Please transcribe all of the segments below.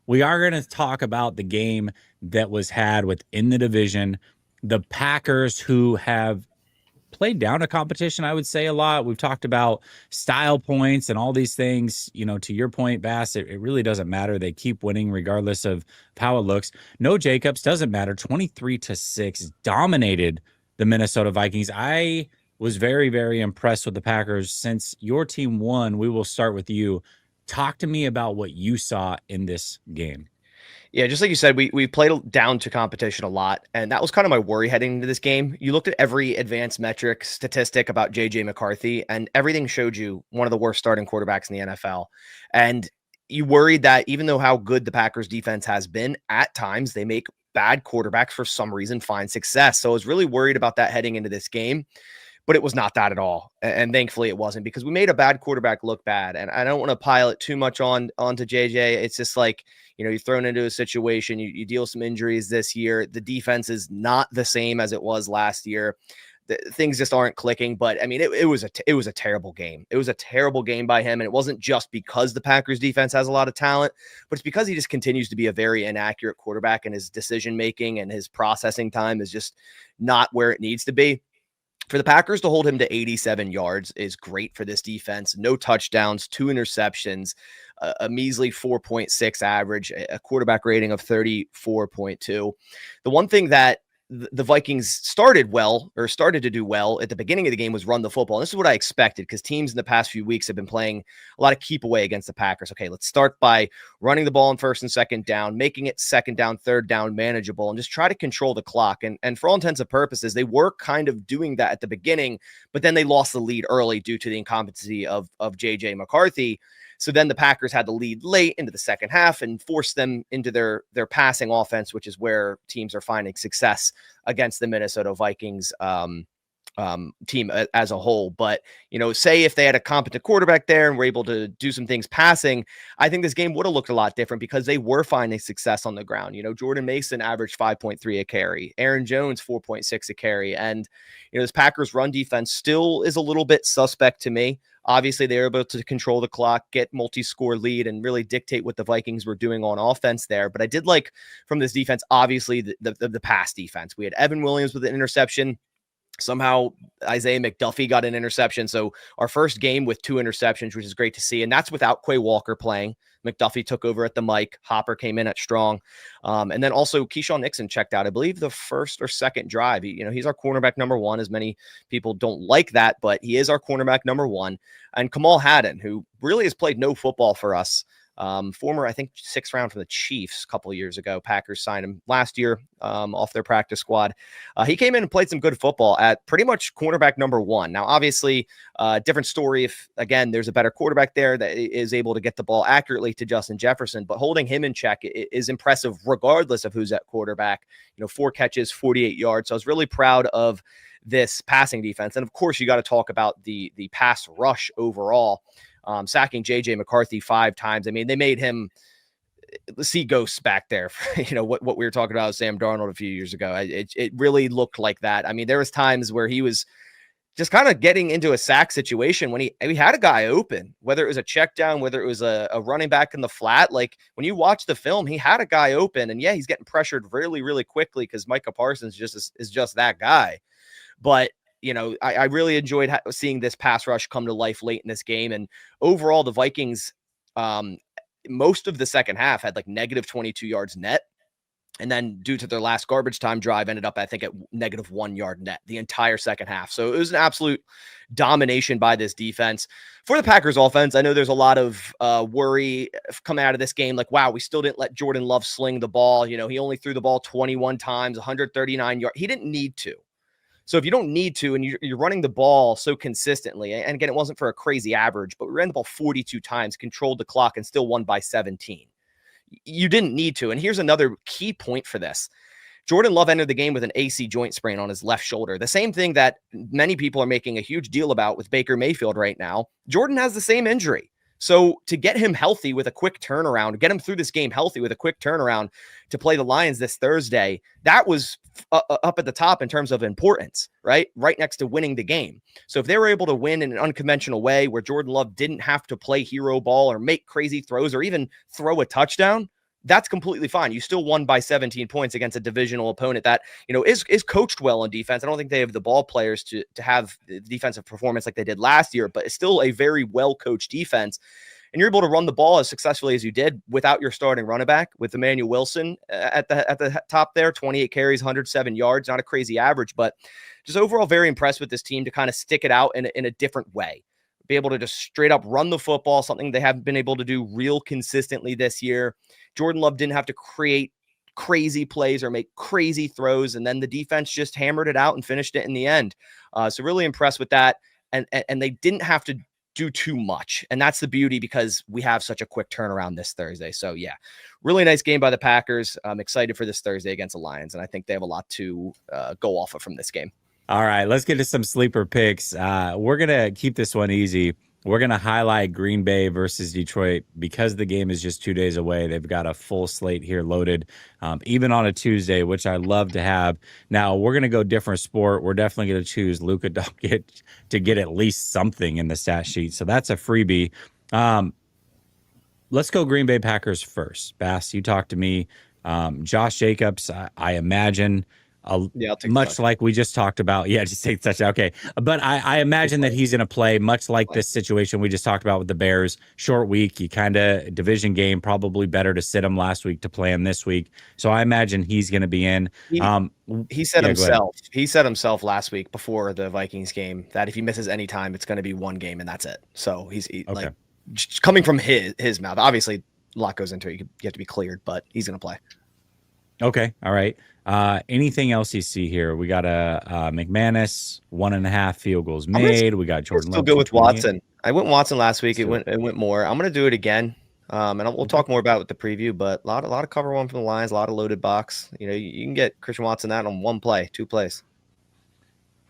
We are going to talk about the game that was had within the division. The Packers, who have played down a competition, I would say a lot. We've talked about style points and all these things. To your point, Bass, it really doesn't matter. They keep winning regardless of how it looks. No Jacobs, doesn't matter. 23-6 dominated the Minnesota Vikings. I was very, very impressed with the Packers. Since your team won, we will start with you. Talk to me about what you saw in this game. Yeah, just like you said, we played down to competition a lot, and that was kind of my worry heading into this game. You looked at every advanced metric statistic about JJ McCarthy, and everything showed you one of the worst starting quarterbacks in the NFL. And you worried that even though how good the Packers defense has been, at times they make bad quarterbacks for some reason find success. So I was really worried about that heading into this game, but it was not that at all. And thankfully it wasn't, because we made a bad quarterback look bad. And I don't want to pile it too much onto JJ. It's just like, you're thrown into a situation, you deal with some injuries this year. The defense is not the same as it was last year. Things just aren't clicking. But I mean, it was a terrible game. It was a terrible game by him. And it wasn't just because the Packers defense has a lot of talent, but it's because he just continues to be a very inaccurate quarterback, and his decision-making and his processing time is just not where it needs to be. For the Packers to hold him to 87 yards is great for this defense. No touchdowns, 2 interceptions, a measly 4.6 average, a quarterback rating of 34.2. The one thing that the Vikings started to do well at the beginning of the game was run the football. And this is what I expected, because teams in the past few weeks have been playing a lot of keep away against the Packers. Okay, let's start by running the ball on first and second down, making it second down, third down manageable, and just try to control the clock. And for all intents and purposes, they were kind of doing that at the beginning, but then they lost the lead early due to the incompetency of JJ McCarthy. So then the Packers had the lead late into the second half and forced them into their passing offense, which is where teams are finding success against the Minnesota Vikings team as a whole. But, say if they had a competent quarterback there and were able to do some things passing, I think this game would have looked a lot different, because they were finding success on the ground. Jordan Mason averaged 5.3 a carry, Aaron Jones 4.6 a carry. And, this Packers run defense still is a little bit suspect to me. Obviously, they were able to control the clock, get multi-score lead, and really dictate what the Vikings were doing on offense there. But I did like from this defense, obviously, the pass defense. We had Evan Williams with an interception. Somehow Isaiah McDuffie got an interception. So our first game with 2 interceptions, which is great to see. And that's without Quay Walker playing. McDuffie took over at the mic. Hopper came in at strong. And then also Keyshawn Nixon checked out, I believe, the first or second drive. He's our cornerback number 1, as many people don't like that, but he is our cornerback number 1. And Kamal Haddon, who really has played no football for us, former, I think, 6th round from the Chiefs a couple of years ago. Packers signed him last year off their practice squad. He came in and played some good football at pretty much cornerback number 1. Now, obviously, different story if, again, there's a better quarterback there that is able to get the ball accurately to Justin Jefferson, but holding him in check is impressive regardless of who's at quarterback. 4 catches, 48 yards. So I was really proud of this passing defense. And of course, you got to talk about the pass rush overall. Sacking JJ McCarthy 5 times. I mean, they made him see ghosts back there. What we were talking about with Sam Darnold a few years ago. It really looked like that. I mean, there was times where he was just kind of getting into a sack situation when he had a guy open, whether it was a check down, whether it was a running back in the flat. Like when you watch the film, he had a guy open, and yeah, he's getting pressured really, really quickly because Micah Parsons is just that guy. But I really enjoyed seeing this pass rush come to life late in this game. And overall, the Vikings, most of the second half had like negative 22 yards net. And then due to their last garbage time drive, ended up, I think, at negative 1 yard net the entire second half. So it was an absolute domination by this defense. For the Packers offense, I know there's a lot of worry coming out of this game. Like, wow, we still didn't let Jordan Love sling the ball. He only threw the ball 21 times, 139 yards. He didn't need to. So if you don't need to, and you're running the ball so consistently, and again, it wasn't for a crazy average, but we ran the ball 42 times, controlled the clock, and still won by 17. You didn't need to. And here's another key point for this. Jordan Love entered the game with an AC joint sprain on his left shoulder. The same thing that many people are making a huge deal about with Baker Mayfield right now. Jordan has the same injury. So to get him healthy with a quick turnaround, get him through this game healthy with a quick turnaround to play the Lions this Thursday, that was up at the top in terms of importance, right? Right next to winning the game. So if they were able to win in an unconventional way where Jordan Love didn't have to play hero ball or make crazy throws or even throw a touchdown, that's completely fine. You still won by 17 points against a divisional opponent that, is coached well on defense. I don't think they have the ball players to have the defensive performance like they did last year, but it's still a very well-coached defense. And you're able to run the ball as successfully as you did without your starting running back, with Emmanuel Wilson at the top there, 28 carries, 107 yards, not a crazy average, but just overall very impressed with this team to kind of stick it out in a different way. Be able to just straight up run the football, something they haven't been able to do real consistently this year. Jordan Love didn't have to create crazy plays or make crazy throws, and then the defense just hammered it out and finished it in the end. So really impressed with that. And they didn't have to do too much. And that's the beauty, because we have such a quick turnaround this Thursday. So yeah, really nice game by the Packers. I'm excited for this Thursday against the Lions, and I think they have a lot to go off of from this game. All right, let's get to some sleeper picks. We're going to keep this one easy. We're going to highlight Green Bay versus Detroit because the game is just 2 days away. They've got a full slate here loaded, even on a Tuesday, which I love to have. Now, we're going to go different sport. We're definitely going to choose Luka Doncic to get at least something in the stat sheet. So that's a freebie. Let's go Green Bay Packers first. Bass, you talk to me. Josh Jacobs, I imagine... much like we just talked about. Yeah, just take touchdown. Okay. But I imagine that he's going to play much like this situation we just talked about with the Bears. Short week, you kind of division game, probably better to sit him last week to play him this week. So I imagine he's going to be in. He said himself last week before the Vikings game that if he misses any time, it's going to be one game and that's it. So he's like just coming from his mouth. Obviously, a lot goes into it. You have to be cleared, but he's going to play. Okay. All right. Anything else you see here? We got a McManus 1.5 field goals made. We got Jordan Love. Still good with Watson. I went Watson last week. It went more. I'm going to do it again. And we'll talk more about it with the preview, but a lot of cover one from the Lions, a lot of loaded box. You can get Christian Watson that on 1 play, 2 plays.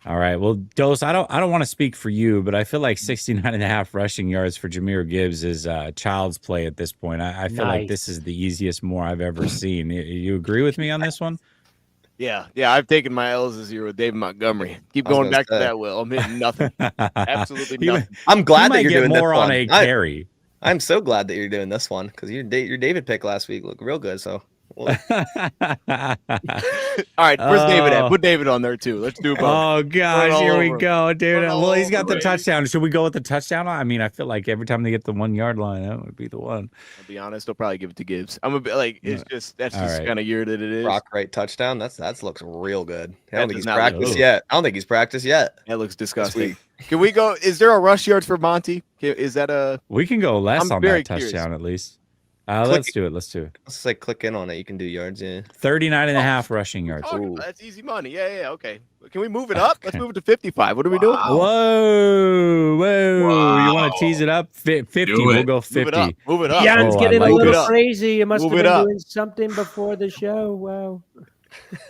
All right. Well, Dose, I don't want to speak for you, but I feel like 69.5 rushing yards for Jahmyr Gibbs is child's play at this point. I feel like this is the easiest more I've ever seen. You agree with me on this one? Yeah. I've taken my L's this year with David Montgomery. Keep going back to that, Will. I'm hitting nothing. Absolutely nothing. I'm glad that you're doing more this on a carry. I'm so glad that you're doing this one because your David pick last week looked real good. So. All right, where's David at? Put David on there too. Let's do both. Oh gosh, here we go, dude. Well, he's got the touchdown. Should we go with the touchdown? I mean, I feel like every time they get the 1 yard line, that would be the one. I'll be honest, I'll probably give it to Gibbs. I'm a bit like that's just kind of year that it is. Rock right touchdown. That looks real good. I don't think he's practiced yet. That looks disgusting. Can we go? Is there a rush yards for Monty? Is that a? We can go less on that touchdown at least. Let's do it. Let's say click in on it. You can do yards. Yeah. 39.5 rushing yards. That's easy money. Yeah. Okay. Can we move it up? Let's move it to 55. What are we doing? Whoa. You want to tease it up? 50. We'll go 50. Move it up. Jan's getting a little crazy. You must have been doing something before the show. Wow.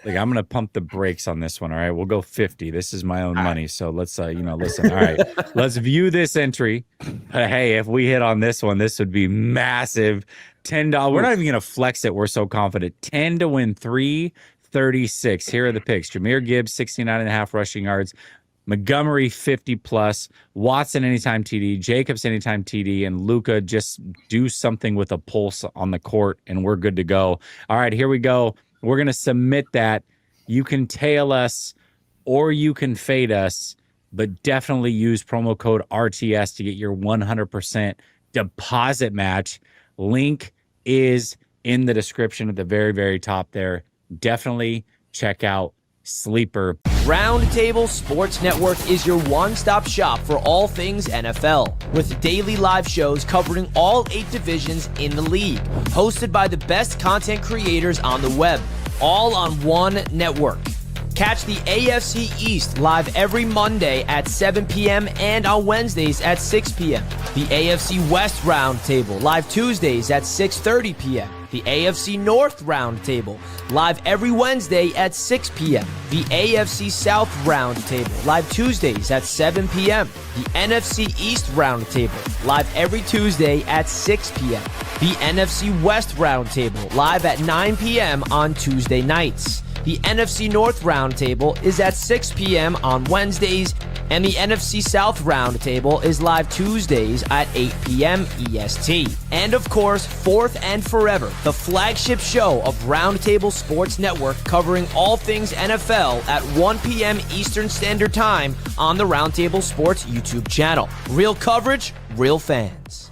Like, I'm gonna pump the brakes on this one. All right, we'll go 50. This is my own money, so let's listen. All right, let's view this entry. Hey, if we hit on this one, this would be massive. $10. We're not even gonna flex it. We're so confident. 10 to win 336. Here are the picks: Jahmyr Gibbs 69.5 rushing yards, Montgomery 50+, Watson anytime TD, Jacobs anytime TD, and Luka just do something with a pulse on the court, and we're good to go. All right, here we go. We're going to submit that. You can tail us or you can fade us, but definitely use promo code RTS to get your 100% deposit match. Link is in the description at the very, very top there. Definitely check out Sleeper. Roundtable Sports Network is your one-stop shop for all things NFL, with daily live shows covering all 8 divisions in the league, hosted by the best content creators on the web, all on one network. Catch the AFC East live every Monday at 7 p.m. and on Wednesdays at 6 p.m. The AFC West Roundtable live Tuesdays at 6:30 p.m. The AFC North Roundtable live every Wednesday at 6 p.m. The AFC South Roundtable live Tuesdays at 7 p.m. The NFC East Roundtable live every Tuesday at 6 p.m. The NFC West Roundtable live at 9 p.m. on Tuesday nights. The NFC North Roundtable is at 6 p.m. on Wednesdays, and the NFC South Roundtable is live Tuesdays at 8 p.m. EST. And of course, Fourth and Forever, the flagship show of Roundtable Sports Network, covering all things NFL at 1 p.m. Eastern Standard Time on the Roundtable Sports YouTube channel. Real coverage, real fans.